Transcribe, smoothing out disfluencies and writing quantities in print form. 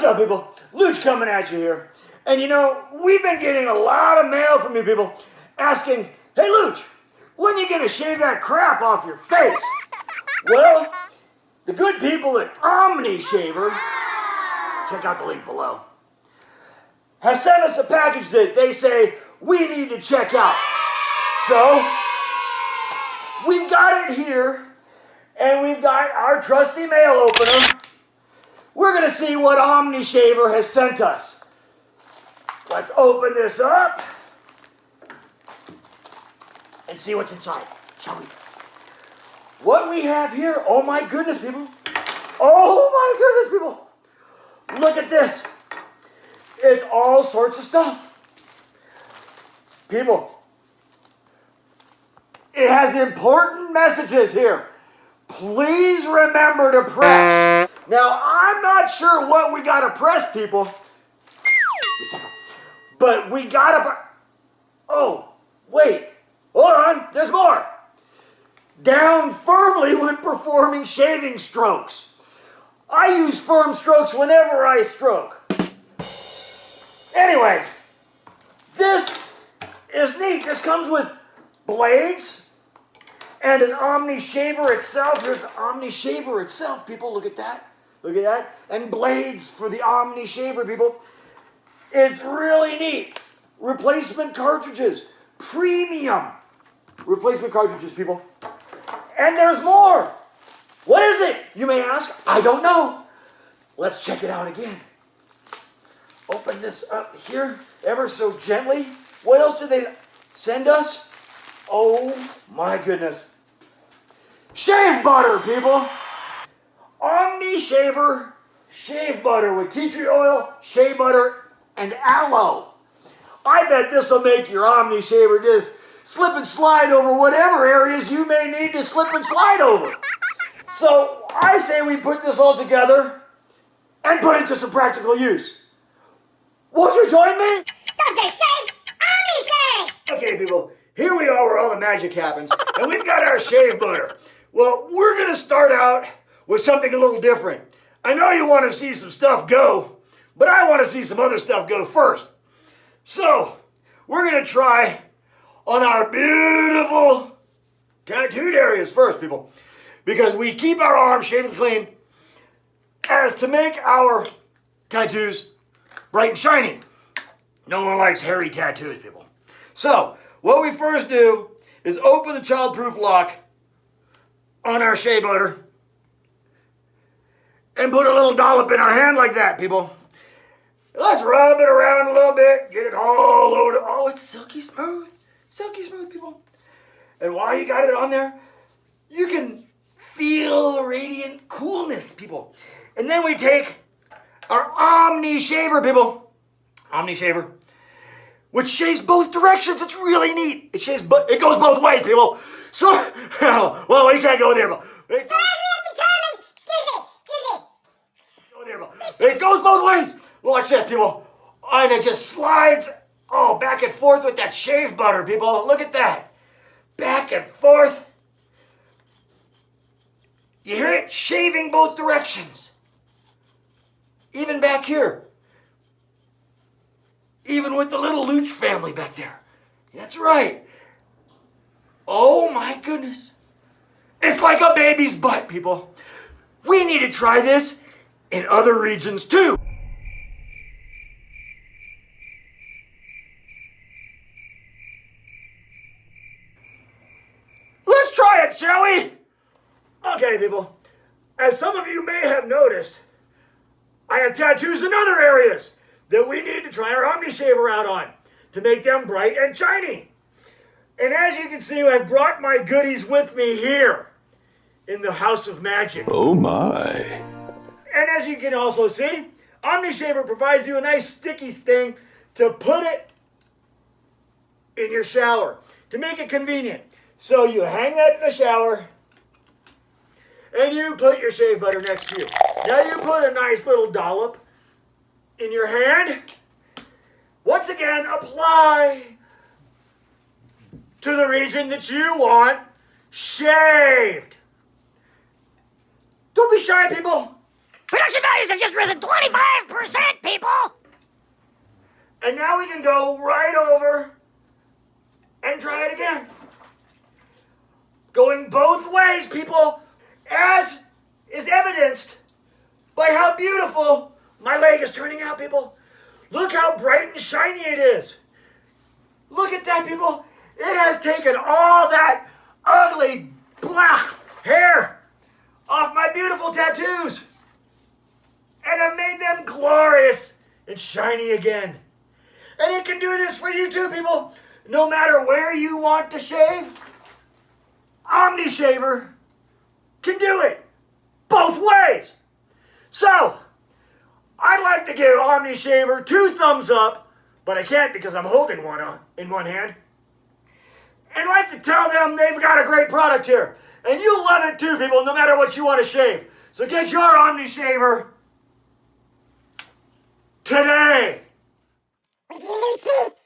What's up, people? Luch coming at you here. And you know, we've been getting a lot of mail from you people asking, hey Luch, when are you going to shave that crap off your face? Well, the good people at OmniShaver, check out the link below, has sent us a package that they say we need to check out. So, we've got it here, and we've got our trusty mail opener. We're going to see what OmniShaver has sent us. Let's open this up and see what's inside, shall we? What we have here, oh my goodness, people. Oh my goodness, people. Look at this. It's all sorts of stuff. People, it has important messages here. Please remember to press. Now, I'm not sure what we got to press, people. But we got to... Oh, wait. Hold on. There's more. Down firmly when performing shaving strokes. I use firm strokes whenever I stroke. Anyways, this is neat. This comes with blades and an OmniShaver itself. Here's the OmniShaver itself, people. Look at that. Look at that. And blades for the OmniShaver, people. It's really neat. Replacement cartridges. Premium replacement cartridges, people. And there's more. What is it, you may ask? I don't know. Let's check it out again. Open this up here ever so gently. What else did they send us? Oh my goodness. Shave butter, people. OmniShaver shave butter with tea tree oil, shea butter, and aloe. I bet this will make your OmniShaver just slip and slide over whatever areas you may need to slip and slide over. So I say we put this all together and put it to some practical use. Won't you join me? Dr. Shave, OmniShave! Okay, people, here we are where all the magic happens, and we've got our shave butter. Well, we're going to start out with something a little different. I know you want to see some stuff go, but I want to see some other stuff go first. So, we're going to try on our beautiful tattooed areas first, people, because we keep our arms shaved clean as to make our tattoos bright and shiny. No one likes hairy tattoos, people. So, what we first do is open the childproof lock on our shea butter and put a little dollop in our hand like that, people. Let's rub it around a little bit, get it all over. Oh, it's silky smooth. Silky smooth, people. And while you got it on there, you can feel the radiant coolness, people. And then we take our OmniShaver, people. OmniShaver, which shaves both directions. It's really neat. It shaves, but it goes both ways, people. So, well, we can't go there, but it goes both ways. Watch this, people. And it just slides, back and forth with that shave butter, people. Look at that. Back and forth. You hear it? Shaving both directions. Even back here. Even with the little Luch family back there. That's right. Oh my goodness. It's like a baby's butt, people. We need to try this in other regions too. Let's try it, shall we? Okay, people. As some of you may have noticed, I have tattoos in other areas that we need to try our OmniShaver out on to make them bright and shiny. And as you can see, I've brought my goodies with me here in the House of Magic. Oh my. And as you can also see, OmniShaver provides you a nice sticky thing to put it in your shower to make it convenient. So you hang that in the shower and you put your shave butter next to you. Now you put a nice little dollop in your hand. Once again, apply to the region that you want shaved. Don't be shy, people. Production values have just risen 25%! And now we can go right over and try it again. Going both ways, people, as is evidenced by how beautiful my leg is turning out, people. Look how bright and shiny it is. Look at that, people. It has taken all that ugly black hair off my beautiful tattoos and have made them glorious and shiny again. And it can do this for you too, people. No matter where you want to shave, OmniShaver can do it both ways. So, I'd like to give OmniShaver 2 thumbs up, but I can't because I'm holding one in one hand. And I'd like to tell them they've got a great product here. And you'll love it too, people, no matter what you want to shave. So get your OmniShaver today. Would you lose me?